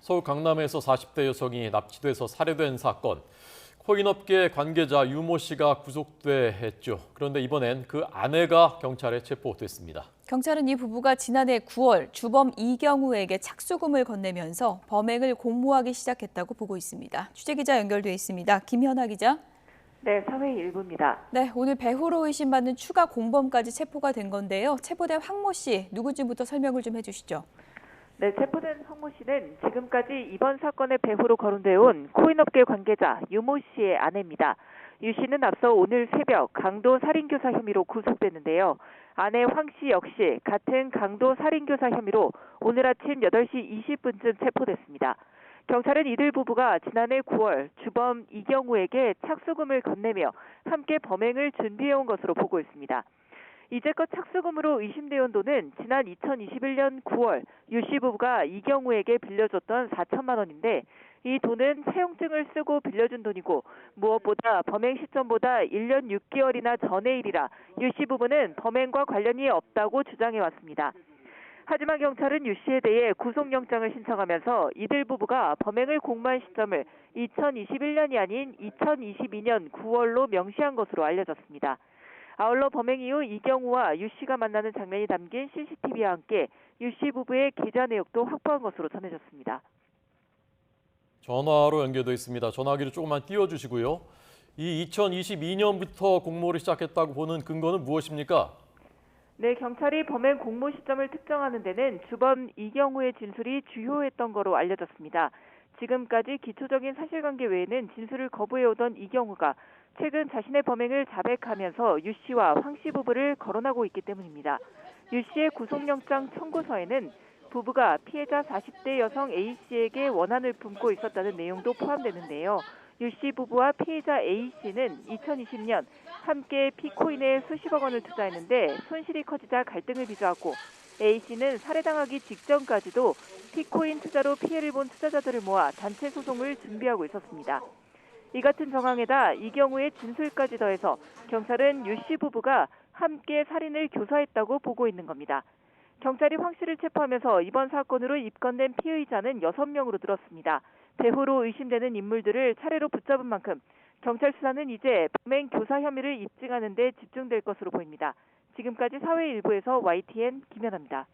서울 강남에서 40대 여성이 납치돼서 살해된 사건. 코인업계 관계자 유모 씨가 구속돼 했죠. 그런데 이번엔 그 아내가 경찰에 체포됐습니다. 경찰은 이 부부가 지난해 9월 주범 이경우에게 착수금을 건네면서 범행을 공모하기 시작했다고 보고 있습니다. 취재기자 연결돼 있습니다. 김현아 기자. 네, 사회 일부입니다. 네, 오늘 배후로 의심받는 추가 공범까지 체포가 된 건데요. 체포된 황모 씨, 누구지부터 설명을 좀 해주시죠. 네, 체포된 황모 씨는 지금까지 이번 사건의 배후로 거론되어 온 코인업계 관계자 유모 씨의 아내입니다. 유 씨는 앞서 오늘 새벽 강도 살인교사 혐의로 구속됐는데요. 아내 황 씨 역시 같은 강도 살인교사 혐의로 오늘 아침 8시 20분쯤 체포됐습니다. 경찰은 이들 부부가 지난해 9월 주범 이경우에게 착수금을 건네며 함께 범행을 준비해온 것으로 보고 있습니다. 이제껏 착수금으로 의심되어 온 돈은 지난 2021년 9월 유 씨 부부가 이경우에게 빌려줬던 4천만 원인데 이 돈은 차용증을 쓰고 빌려준 돈이고 무엇보다 범행 시점보다 1년 6개월이나 전의 일이라 유 씨 부부는 범행과 관련이 없다고 주장해왔습니다. 하지만 경찰은 유 씨에 대해 구속영장을 신청하면서 이들 부부가 범행을 공모한 시점을 2021년이 아닌 2022년 9월로 명시한 것으로 알려졌습니다. 아울러 범행 이후 이경우와 유 씨가 만나는 장면이 담긴 CCTV와 함께 유 씨 부부의 계좌 내역도 확보한 것으로 전해졌습니다. 전화로 연결돼 있습니다. 전화기를 조금만 띄워주시고요. 이 2022년부터 공모를 시작했다고 보는 근거는 무엇입니까? 네, 경찰이 범행 공모 시점을 특정하는 데는 주범 이경우의 진술이 주요했던 거로 알려졌습니다. 지금까지 기초적인 사실관계 외에는 진술을 거부해오던 이경우가 최근 자신의 범행을 자백하면서 유 씨와 황 씨 부부를 거론하고 있기 때문입니다. 유 씨의 구속영장 청구서에는 부부가 피해자 40대 여성 A 씨에게 원한을 품고 있었다는 내용도 포함되는데요. 유 씨 부부와 피해자 A 씨는 2020년 함께 피코인에 수십억 원을 투자했는데 손실이 커지자 갈등을 빚어왔고 A 씨는 살해당하기 직전까지도 피코인 투자로 피해를 본 투자자들을 모아 단체 소송을 준비하고 있었습니다. 이 같은 정황에다 이경우의 진술까지 더해서 경찰은 유 씨 부부가 함께 살인을 교사했다고 보고 있는 겁니다. 경찰이 황 씨를 체포하면서 이번 사건으로 입건된 피의자는 6명으로 늘었습니다. 배후로 의심되는 인물들을 차례로 붙잡은 만큼 경찰 수사는 이제 범행 교사 혐의를 입증하는 데 집중될 것으로 보입니다. 지금까지 사회 일부에서 YTN 김연아입니다.